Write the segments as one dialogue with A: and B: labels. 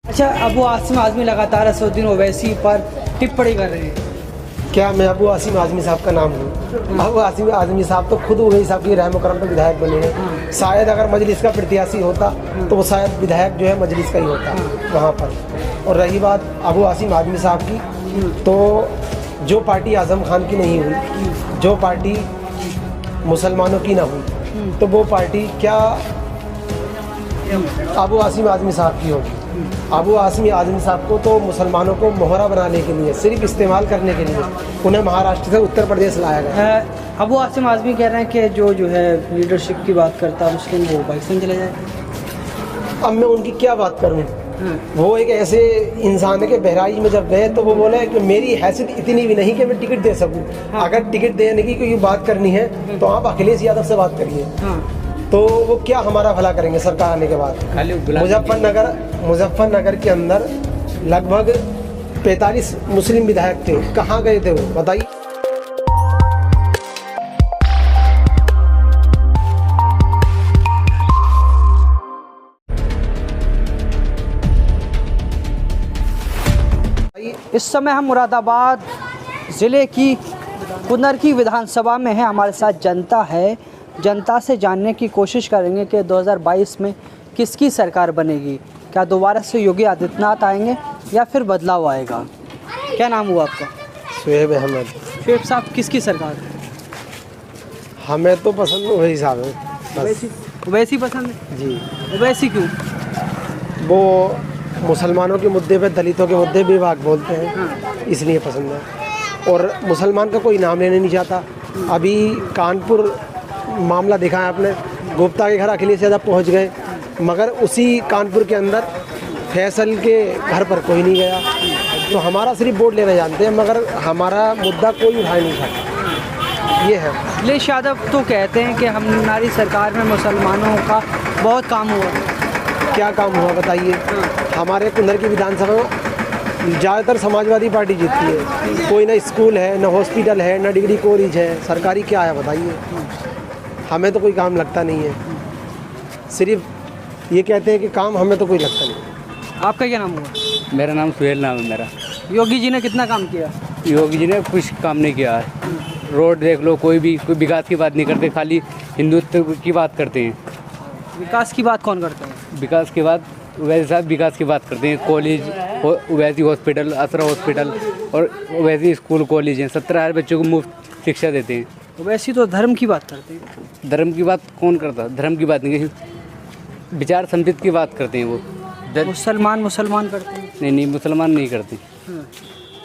A: अच्छा, अबू आसिम आज़मी लगातार असदुद्दीन ओवैसी पर टिप्पणी कर रहे हैं।
B: क्या मैं अबू आसिम आज़मी साहब का नाम लूँ? अबू आसिम आज़मी साहब तो खुद ओवैसी साहब की रहम करम पे विधायक बने हैं। शायद अगर मजलिस का प्रत्याशी होता तो वो शायद विधायक जो है मजलिस का ही होता वहाँ पर। और रही बात अबू आसिम आज़मी साहब की, तो जो पार्टी आज़म खान की नहीं हुई, जो पार्टी मुसलमानों की ना हुई, तो वो पार्टी क्या अबू आसिम आज़मी साहब की होगी? अबू आसिम आज़मी साहब को तो मुसलमानों को मोहरा बनाने के लिए, सिर्फ इस्तेमाल करने के लिए उन्हें महाराष्ट्र से उत्तर प्रदेश लाया गया।
A: अबू आसिम आज़मी कह रहे हैं कि जो है लीडरशिप की बात करता है मुस्लिम, वो पाकिस्तान चले जाए।
B: अब मैं उनकी क्या बात करूं? वो एक ऐसे इंसान है कि बहराइच में जब गए तो वो बोले कि मेरी हैसियत इतनी भी नहीं कि मैं टिकट दे सकूं। अगर टिकट देने की कोई बात करनी है तो आप अखिलेश यादव से बात करिए। तो वो क्या हमारा भला करेंगे सरकार आने के बाद? मुजफ्फरनगर के अंदर लगभग 45 मुस्लिम विधायक थे, कहाँ गए थे वो बताइए?
A: इस समय हम मुरादाबाद ज़िले की कुनरकी विधानसभा में हैं। हमारे साथ जनता है। जनता से जानने की कोशिश करेंगे कि 2022 में किसकी सरकार बनेगी। क्या दोबारा से योगी आदित्यनाथ आएंगे या फिर बदलाव आएगा? क्या नाम हुआ आपका?
B: शुएब अहमद।
A: शुएब साहब, किसकी सरकार?
B: हमें तो पसंद वही साहब है।
A: वैसी पसंद है
B: जी।
A: वैसी क्यों?
B: वो मुसलमानों के मुद्दे पे, दलितों के मुद्दे भी वाक बोलते हैं, इसलिए पसंद है। और मुसलमान का कोई नाम लेने नहीं चाहता। अभी कानपुर मामला देखा है आपने, गुप्ता के घर अखिलेश यादव पहुंच गए, मगर उसी कानपुर के अंदर फैसल के घर पर कोई नहीं गया। तो हमारा सिर्फ वोट लेना जानते हैं, मगर हमारा मुद्दा कोई उठा नहीं सकता। ये है।
A: अखिलेश यादव तो कहते हैं कि हमारी सरकार में मुसलमानों का बहुत काम हुआ।
B: क्या काम हुआ बताइए? हमारे कुंदर की विधानसभा में ज़्यादातर समाजवादी पार्टी जीतती है। कोई ना स्कूल है, ना हॉस्पिटल है, ना डिग्री कॉलेज है, सरकारी क्या है बताइए? हमें तो कोई काम लगता नहीं है। सिर्फ ये कहते हैं कि काम, हमें तो कोई लगता नहीं।
A: आपका क्या नाम हुआ?
C: मेरा नाम सुहेल नाम है मेरा।
A: योगी जी ने कितना काम किया?
C: योगी जी ने कुछ काम नहीं किया है। रोड देख लो, कोई विकास की बात नहीं करते, खाली हिंदुत्व की बात करते हैं।
A: विकास की बात कौन करता है?
C: विकास की बात वैसे साहब विकास की बात करते हैं। कॉलेज, वैसी हॉस्पिटल, असरा हॉस्पिटल और वैसी स्कूल कॉलेज हैं। 17,000 बच्चों को मुफ्त शिक्षा देते हैं।
A: वैसी तो धर्म की बात करते हैं।
C: धर्म की बात कौन करता? धर्म की बात नहीं, विचार संपित की बात करते हैं वो।
A: मुसलमान करते हैं?
C: नहीं, मुसलमान नहीं करते।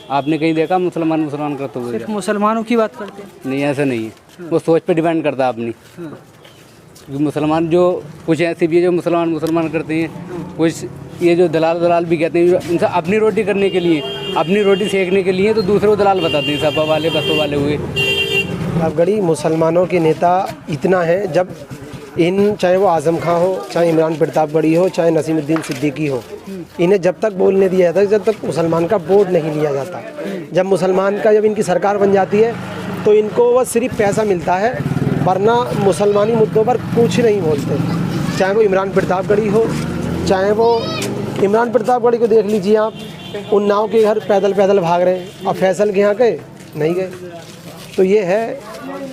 C: आपने कहीं देखा मुसलमान करते हुए?
A: सिर्फ मुसलमानों की बात करते हैं?
C: नहीं, ऐसा नहीं है। वो सोच पे डिपेंड करता है अपनी। क्योंकि मुसलमान जो कुछ ऐसे भी है जो मुसलमान करते हैं। कुछ ये जो दलाल भी कहते हैं, इनसे अपनी रोटी करने के लिए, अपनी रोटी सेकने के लिए तो दूसरे को दलाल बताते हैं। सपा वाले, बसों वाले हुए।
B: अब गड़ी मुसलमानों के नेता इतना है, जब चाहे वो आज़म खां हो, चाहे इमरान प्रतापगढ़ी हो, चाहे नसीमुद्दीन सिद्दीकी हो, इन्हें जब तक बोलने दिया जाता है जब तक मुसलमान का वोट नहीं लिया जाता। जब इनकी सरकार बन जाती है तो इनको बस सिर्फ पैसा मिलता है, वरना मुसलमानी मुद्दों पर कुछ नहीं बोलते। चाहे वो इमरान प्रतापगढ़ी हो, चाहे वो इमरान प्रतापगढ़ी को देख लीजिए आप, उन्नाव के घर पैदल भाग रहे हैं। अब फैसल के यहाँ गए नहीं गए। तो ये है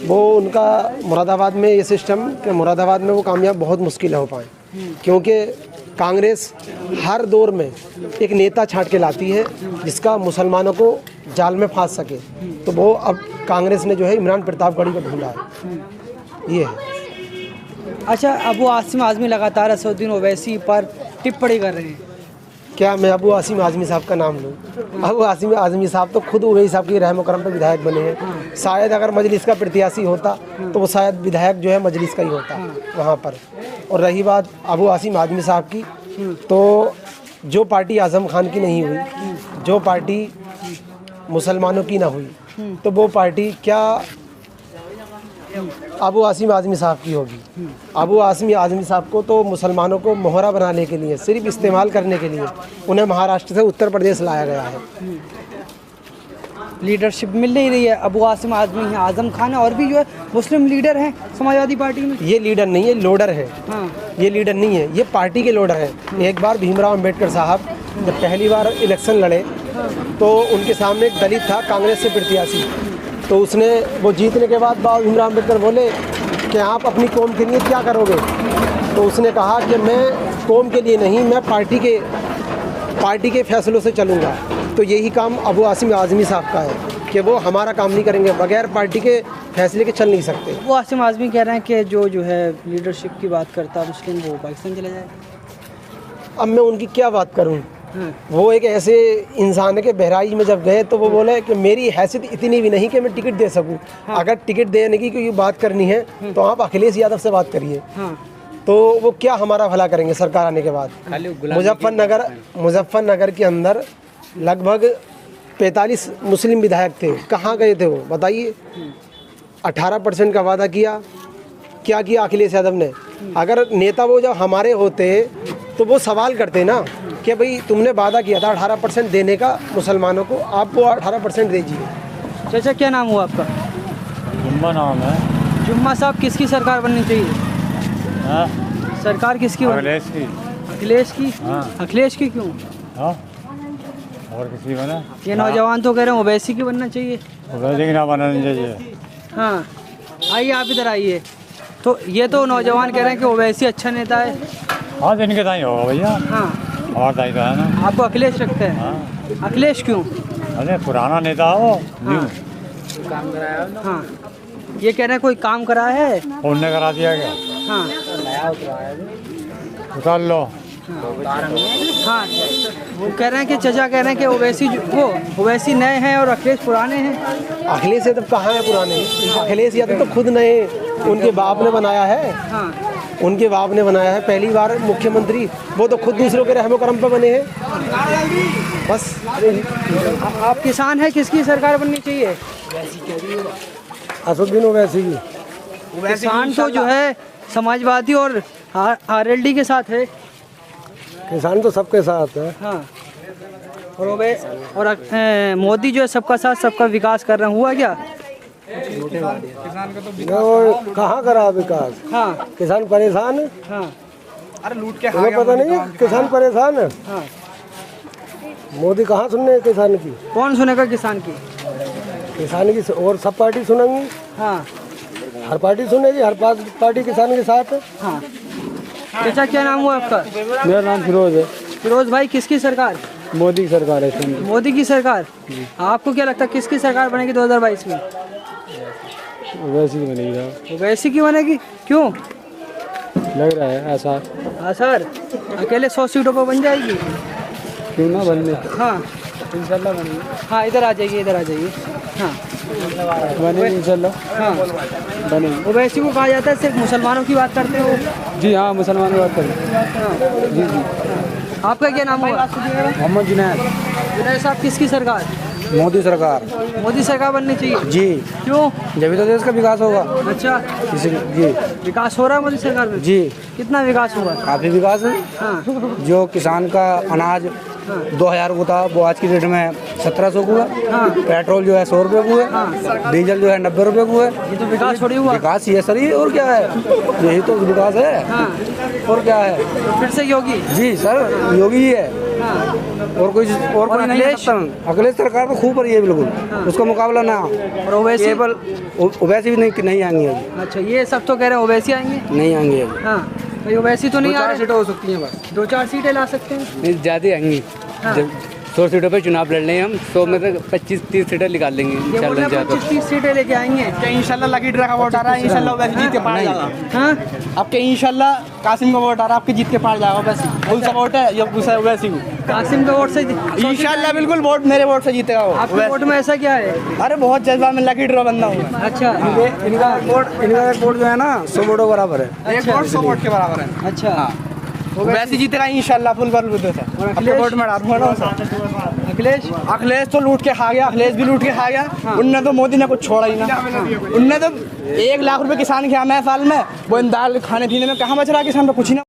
B: वो उनका मुरादाबाद में ये सिस्टम कि मुरादाबाद में वो कामयाब बहुत मुश्किल हो पाए, क्योंकि कांग्रेस हर दौर में एक नेता छांट के लाती है जिसका मुसलमानों को जाल में फांस सके। तो वो अब कांग्रेस ने जो है इमरान प्रतापगढ़ी को ढूंढा है। ये है।
A: अच्छा, अबू आसिम आज़मी लगातार असदुद्दीन ओवैसी पर टिप्पणी कर रहे हैं।
B: क्या मैं अबू आसिम आज़मी साहब का नाम लूँ? अबू आसिम आज़मी साहब तो खुद ओवैसी साहब की रहम करम पे विधायक बने हैं। शायद अगर मजलिस का प्रत्याशी होता तो वो शायद विधायक जो है मजलिस का ही होता वहाँ पर। और रही बात अबू आसिम आज़मी साहब की, तो जो पार्टी आज़म खान की नहीं हुई, जो पार्टी मुसलमानों की ना हुई, तो वो पार्टी क्या अबू आसिम आज़मी साहब की होगी? अबू आसिम आज़मी साहब को तो मुसलमानों को मोहरा बनाने के लिए, सिर्फ इस्तेमाल करने के लिए उन्हें महाराष्ट्र से उत्तर प्रदेश लाया गया है।
A: लीडरशिप मिल नहीं रही है। अबू आसिम आज़मी हैं, आज़म खान है, और भी जो है मुस्लिम लीडर हैं समाजवादी पार्टी में।
B: ये लीडर नहीं है, लोडर है।
A: हाँ।
B: ये लीडर नहीं है, ये पार्टी के लोडर है। एक बार भीमराव अंबेडकर साहब जब पहली बार इलेक्शन लड़े तो उनके सामने एक दलित था कांग्रेस से प्रत्याशी, तो उसने वो जीतने के बाद बाबा भीमराव अम्बेडकर बोले कि आप अपनी कौम के लिए क्या करोगे, तो उसने कहा कि मैं कौम के लिए नहीं, मैं पार्टी के फैसलों से चलूँगा। तो यही काम अबू आसिम आज़मी साहब का है कि वो हमारा काम नहीं करेंगे, बगैर पार्टी के फैसले के चल नहीं सकते।
A: वो आसिम आज़मी कह रहे हैं कि जो है लीडरशिप की बात करता है मुस्लिम, वो पाकिस्तान चला जाए।
B: अब मैं उनकी क्या बात करूं। वो एक ऐसे इंसान है कि बहराइच में जब गए तो वो बोले कि मेरी हैसियत इतनी भी नहीं कि मैं टिकट दे सकूं। अगर टिकट देने की कोई बात करनी है तो आप अखिलेश यादव से बात करिए। तो वो क्या हमारा भला करेंगे सरकार आने के बाद। मुजफ्फरनगर के अंदर लगभग 45 मुस्लिम विधायक थे, कहाँ गए थे वो बताइए। 18% का वादा किया, क्या किया अखिलेश यादव ने। अगर नेता वो जब हमारे होते तो वो सवाल करते ना कि भाई तुमने वादा किया था 18% देने का मुसलमानों को, आप वो 18% दीजिए।
A: चाचा क्या नाम हुआ आपका?
D: जुम्मा नाम है।
A: जुम्मा साहब, किसकी सरकार बननी चाहिए?
D: हाँ?
A: सरकार किसकी
D: अखिलेश की।
A: अखिलेश की?
D: हाँ।
A: अखिलेश की क्यों?
D: हाँ? और किसी बना?
A: ये नौजवान तो कह रहे हैं ओवैसी की बनना चाहिए।
D: ओवैसी की ना बनानी चाहिए।
A: हाँ, आइए आप इधर आइए। तो ये तो नौजवान कह रहे हैं कि ओवैसी अच्छा नेता है।
D: हाँ, दिन के दाई होगा भैया।
A: हाँ,
D: और दाई तो है ना।
A: आपको अखिलेश लगता है?
D: हाँ।
A: अखिलेश क्यों?
D: अरे पुराना नेता हो न्यू।
A: हाँ, ये कह रहे हैं कोई काम करा है?
D: उनने करा दिया क्या?
A: हाँ
D: उतार लो।
A: हाँ, वो कह रहे हैं कि चचा कह रहे हैं कि ओवैसी नए हैं और अखिलेश पुराने हैं।
B: अखिलेश यादव कहाँ है पुराने? अखिलेश यादव तो खुद नए, उनके बाप ने बनाया है।
A: हाँ,
B: उनके बाप ने बनाया है, पहली बार मुख्यमंत्री वो तो खुद दूसरों के रहमो करम पे बने हैं। बस
A: आप किसान हैं, किसकी सरकार बननी चाहिए?
B: असुद्दीन ओवैसी की।
A: किसान तो जो है समाजवादी और आरएलडी के साथ है।
B: किसान तो सबके साथ है।
A: हाँ, और मोदी जो है सबका साथ सबका विकास कर रहे हैं, हुआ क्या?
B: कहाँ करा विकास?
A: हाँ
B: किसान परेशान है।
A: हाँ
B: तुम्हें पता नहीं किसान परेशान है।
A: हाँ,
B: मोदी कहाँ सुनने किसान की?
A: कौन सुनेगा किसान की?
B: किसान की और सब पार्टी सुनेंगी।
A: हाँ
B: हर पार्टी सुनेगी, हर पार्टी किसान के साथ है।
A: हाँ। चाचा क्या नाम हुआ आपका?
B: मेरा नाम फिरोज है।
A: फिरोज भाई, किसकी सरकार?
B: मोदी की सरकार है।
A: मोदी की सरकार। आपको क्या लगता है किसकी सरकार बनेगी 2022 में?
B: वैसी ही बनेगी।
A: वैसी की बनेगी, क्यों?
B: लग रहा है ऐसा।
A: हाँ सर, अकेले 100 सीटों पर बन जाएगी?
B: क्यों ना बनने।
A: हाँ
B: इंशाल्लाह बनेगी।
A: हाँ, इधर आ जाइए, इधर आ जाइए। हाँ
B: बनेगी इंशाल्लाह।
A: हाँ,
B: बनेगी।
A: ओवैसी को कहा जाता है सिर्फ मुसलमानों की बात करते हो?
B: जी हाँ, मुसलमान की बात करें।
A: हाँ।
B: जी जी।
A: आपका क्या नाम हुआ?
B: मोहम्मद जुनैद।
A: जुनैद साहब, किसकी सरकार?
B: मोदी सरकार।
A: मोदी सरकार बननी चाहिए।
B: जी,
A: क्यों?
B: जब तो देश का विकास होगा।
A: अच्छा,
B: जी
A: विकास हो रहा है मोदी सरकार में?
B: जी,
A: कितना विकास हुआ?
B: काफ़ी विकास है।
A: हाँ
B: जो किसान का अनाज 2000 को था वो आज की डेट में 1700 को है।
A: हाँ।
B: पेट्रोल जो है 100 रुपये को है। डीजल जो है 90 रुपये को है।
A: ये तो विकास थोड़ी हुआ।
B: विकास ये सर, और क्या है? यही तो विकास है।
A: हाँ,
B: और क्या है?
A: तो फिर से योगी।
B: जी सर, योगी ही है।
A: हाँ,
B: और कोई नहीं है। अखिलेश सरकार तो खूब रही है बिल्कुल। उसका मुकाबला ना।
A: और ओवैसी?
B: केवल ओवैसी भी नहीं आएंगे अभी।
A: अच्छा, ये सब तो कह रहे हैं ओवैसी आएंगे।
B: नहीं आएंगे अभी।
A: हाँ, भाई ओवैसी तो नहीं आ रहे।
B: सीटें हो सकती हैं बस।
A: 2-4 सीटें ला सकते हैं।
C: नहीं, ज़्यादा आएंगी।
A: हाँ।
C: जब 100 सीटों पे चुनाव लड़ लें हम, 100 में से 25-30 सीटें निकाल लेंगे
A: ये बोल
C: इंशाल्लाह।
A: रहे हैं
C: ज़्यादा
A: 25-30 सीटें लेके आएंगे।
E: इंशाल्लाह लकी ड्रा का वोट आ रहा है। इंशाल्लाह वैसे जीत के पार जाएगा।
A: हाँ,
E: आपके इंशाल्लाह कासिम का वोट आ रहा है, आपके जीत के पार जाएगा। वैसे फुल सपोर्ट है, ये पूछा वैसे ही
A: कासिम के वोट से
E: इंशाल्लाह बिल्कुल वोट मेरे वोट से जीतेगा वो।
A: आपके वोट में ऐसा क्या है?
E: अरे बहुत जज्बा में लकी ड्रा बंदा हूँ।
A: अच्छा,
B: इनका वोट जो है ना 100 वोटों बराबर है।
E: एक वोट 100 वोट के बराबर है।
A: अच्छा।
E: वैसे जीतेगा इंशाल्लाह फुल बलबूते से। आपके वोट में डालूंगा ना उसे।
A: अखिलेश?
E: अखिलेश तो लूट के खा गया, अखिलेश भी लूट के खा गया। उनने तो मोदी ने कुछ छोड़ा ही ना। उनने तो 1 लाख रुपए किसान के आना है साल में, वो इन दाल खाने पीने में कहाँ बच रहा है किसान को? कुछ ही ना।